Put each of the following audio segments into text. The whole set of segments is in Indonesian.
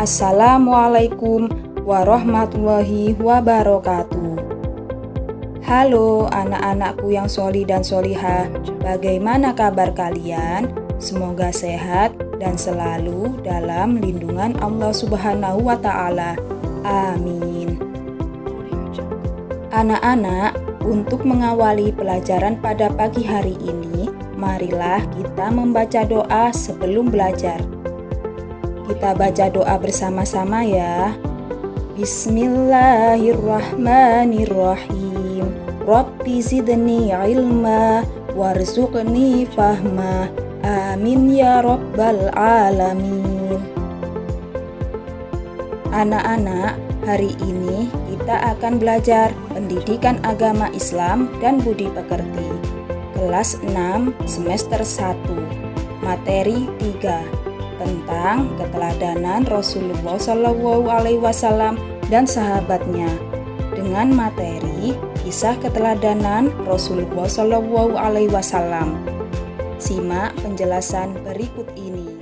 Assalamualaikum warahmatullahi wabarakatuh. Halo anak-anakku yang sholih dan sholihah, bagaimana kabar kalian? Semoga sehat dan selalu dalam lindungan Allah Subhanahu wa Ta'ala. Amin. Anak-anak, untuk mengawali pelajaran pada pagi hari ini, marilah kita membaca doa sebelum belajar. Kita baca doa bersama-sama ya. Bismillahirrahmanirrahim. Rabbi zidni ilma warzuqni fahma. Amin ya rabbal alamin. Anak-anak, hari ini kita akan belajar pendidikan agama Islam dan budi pekerti. Kelas 6 semester 1. Materi 3. Tentang keteladanan Rasulullah SAW dan sahabatnya, dengan materi kisah keteladanan Rasulullah SAW. Simak penjelasan berikut ini.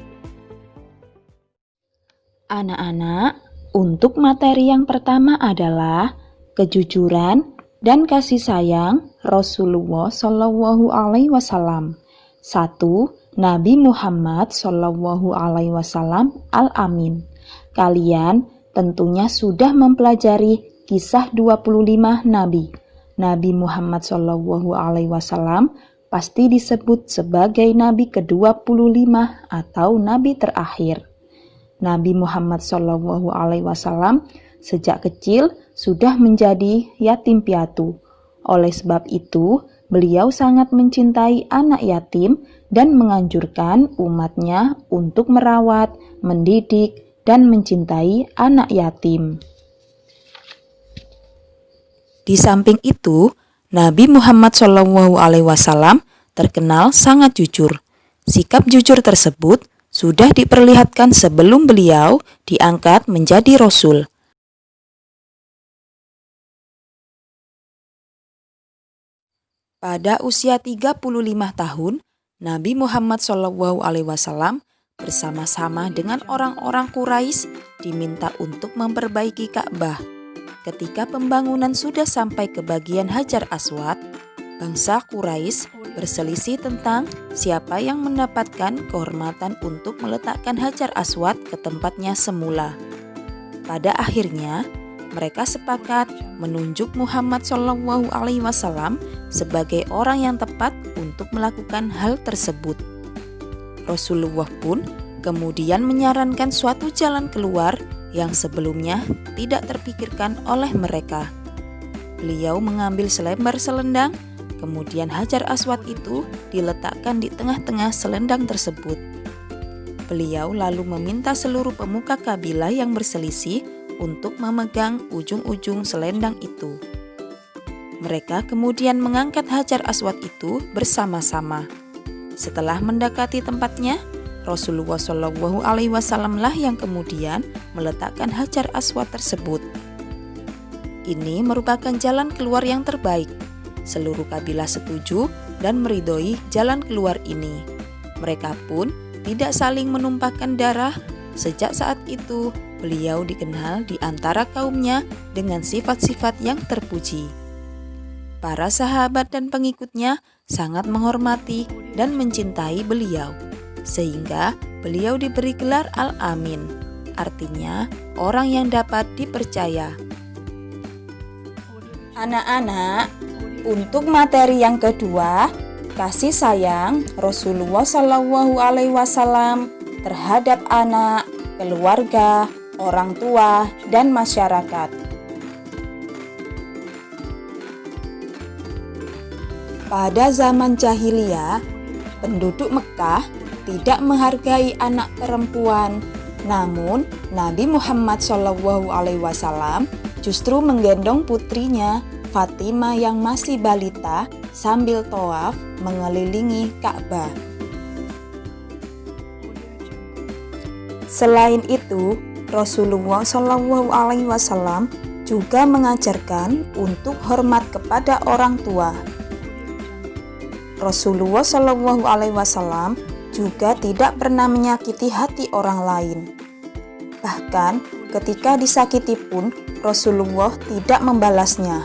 Anak-anak, untuk materi yang pertama adalah kejujuran dan kasih sayang Rasulullah SAW. 1. Nabi Muhammad SAW Al-Amin. Kalian tentunya sudah mempelajari kisah 25 Nabi. Nabi Muhammad SAW pasti disebut sebagai Nabi ke-25 atau Nabi terakhir. Nabi Muhammad SAW sejak kecil sudah menjadi yatim piatu. Oleh sebab itu, beliau sangat mencintai anak yatim dan menganjurkan umatnya untuk merawat, mendidik, dan mencintai anak yatim. Di samping itu, Nabi Muhammad SAW terkenal sangat jujur. Sikap jujur tersebut sudah diperlihatkan sebelum beliau diangkat menjadi Rasul. Pada usia 35 tahun, Nabi Muhammad SAW bersama-sama dengan orang-orang Quraisy diminta untuk memperbaiki Ka'bah. Ketika pembangunan sudah sampai ke bagian Hajar Aswad, bangsa Quraisy berselisih tentang siapa yang mendapatkan kehormatan untuk meletakkan Hajar Aswad ke tempatnya semula. Pada akhirnya, mereka sepakat menunjuk Muhammad SAW sebagai orang yang tepat untuk melakukan hal tersebut. Rasulullah pun kemudian menyarankan suatu jalan keluar yang sebelumnya tidak terpikirkan oleh mereka. Beliau mengambil selembar selendang, kemudian Hajar Aswad itu diletakkan di tengah-tengah selendang tersebut. Beliau lalu meminta seluruh pemuka kabilah yang berselisih untuk memegang ujung-ujung selendang itu. Mereka kemudian mengangkat Hajar Aswad itu bersama-sama. Setelah mendekati tempatnya, Rasulullah SAW lah yang kemudian meletakkan Hajar Aswad tersebut. Ini merupakan jalan keluar yang terbaik. Seluruh kabilah setuju dan meridhoi jalan keluar ini. Mereka pun tidak saling menumpahkan darah. Sejak saat itu, beliau dikenal di antara kaumnya dengan sifat-sifat yang terpuji. Para sahabat dan pengikutnya sangat menghormati dan mencintai beliau, sehingga beliau diberi gelar Al-Amin, artinya orang yang dapat dipercaya. Anak-anak, untuk materi yang kedua, kasih sayang Rasulullah SAW terhadap anak, keluarga, orang tua, dan masyarakat. Pada zaman jahiliyah, penduduk Mekah tidak menghargai anak perempuan. Namun, Nabi Muhammad SAW justru menggendong putrinya Fatimah yang masih balita sambil tawaf mengelilingi Ka'bah. Selain itu, Rasulullah SAW juga mengajarkan untuk hormat kepada orang tua. Rasulullah SAW juga tidak pernah menyakiti hati orang lain. Bahkan ketika disakiti pun Rasulullah tidak membalasnya.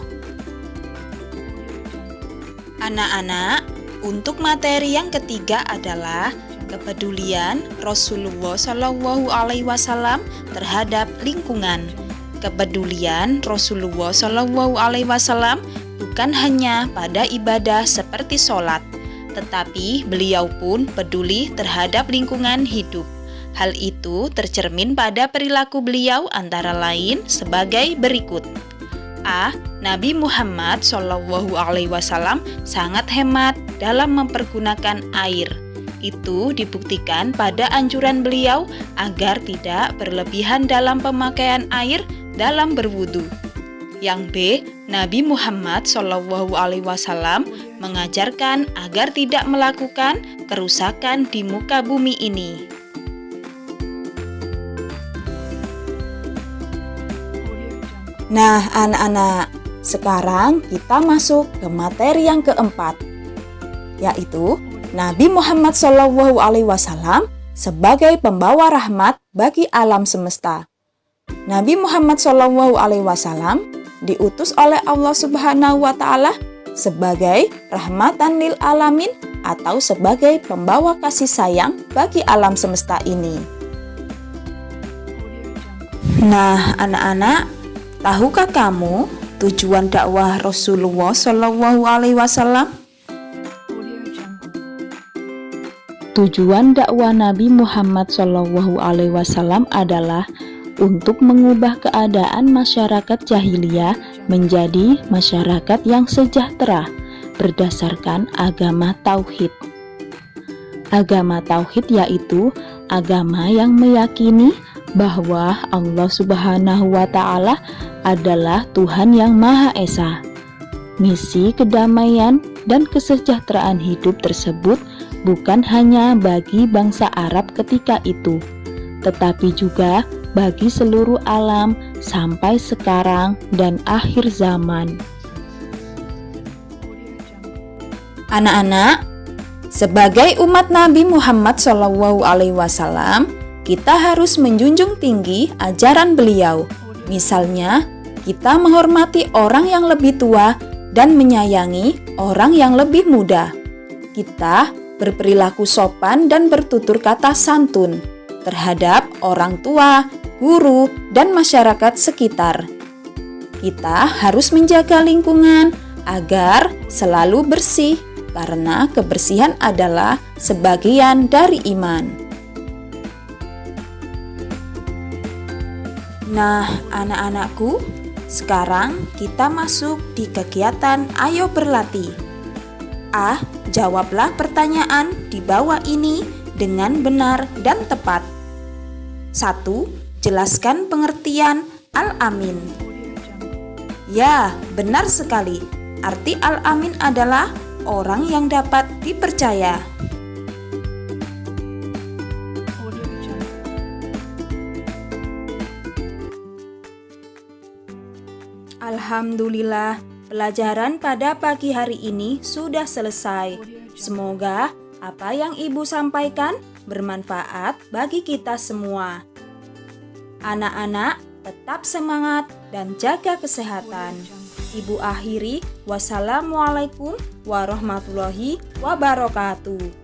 Anak-anak, untuk materi yang ketiga adalah kepedulian Rasulullah Shallallahu Alaihi Wasallam terhadap lingkungan. Kepedulian Rasulullah Shallallahu Alaihi Wasallam bukan hanya pada ibadah seperti sholat, tetapi beliau pun peduli terhadap lingkungan hidup. Hal itu tercermin pada perilaku beliau antara lain sebagai berikut. A. Nabi Muhammad Shallallahu Alaihi Wasallam sangat hemat dalam mempergunakan air. Itu dibuktikan pada anjuran beliau agar tidak berlebihan dalam pemakaian air dalam berwudu. Yang B. Nabi Muhammad Shallallahu Alaihi Wasallam mengajarkan agar tidak melakukan kerusakan di muka bumi ini. Nah, anak-anak, sekarang kita masuk ke materi yang keempat, yaitu Nabi Muhammad Shallallahu Alaihi Wasallam sebagai pembawa rahmat bagi alam semesta. Nabi Muhammad Shallallahu Alaihi Wasallam diutus oleh Allah Subhanahu wa Ta'ala sebagai rahmatan lil alamin atau sebagai pembawa kasih sayang bagi alam semesta ini. Nah, anak-anak, tahukah kamu tujuan dakwah Rasulullah Shallallahu Alaihi Wasallam? Tujuan dakwah Nabi Muhammad Shallallahu Alaihi Wasallam adalah untuk mengubah keadaan masyarakat jahiliyah menjadi masyarakat yang sejahtera berdasarkan agama tauhid. Agama tauhid yaitu agama yang meyakini bahwa Allah Subhanahu wa Ta'ala adalah Tuhan yang Maha Esa. Misi kedamaian dan kesejahteraan hidup tersebut bukan hanya bagi bangsa Arab ketika itu, tetapi juga bagi seluruh alam sampai sekarang dan akhir zaman. Anak-anak, sebagai umat Nabi Muhammad SAW, kita harus menjunjung tinggi ajaran beliau. Misalnya, kita menghormati orang yang lebih tua dan menyayangi orang yang lebih muda. Kita berperilaku sopan dan bertutur kata santun terhadap orang tua, guru, dan masyarakat sekitar. Kita harus menjaga lingkungan agar selalu bersih, karena kebersihan adalah sebagian dari iman. Nah, anak-anakku, sekarang kita masuk di kegiatan Ayo Berlatih. A. Jawablah pertanyaan di bawah ini dengan benar dan tepat. 1. Jelaskan pengertian Al-Amin. Ya, benar sekali. Arti Al-Amin adalah orang yang dapat dipercaya. Alhamdulillah, pelajaran pada pagi hari ini sudah selesai. Semoga apa yang Ibu sampaikan bermanfaat bagi kita semua. Anak-anak, tetap semangat dan jaga kesehatan. Ibu akhiri, wassalamualaikum warahmatullahi wabarakatuh.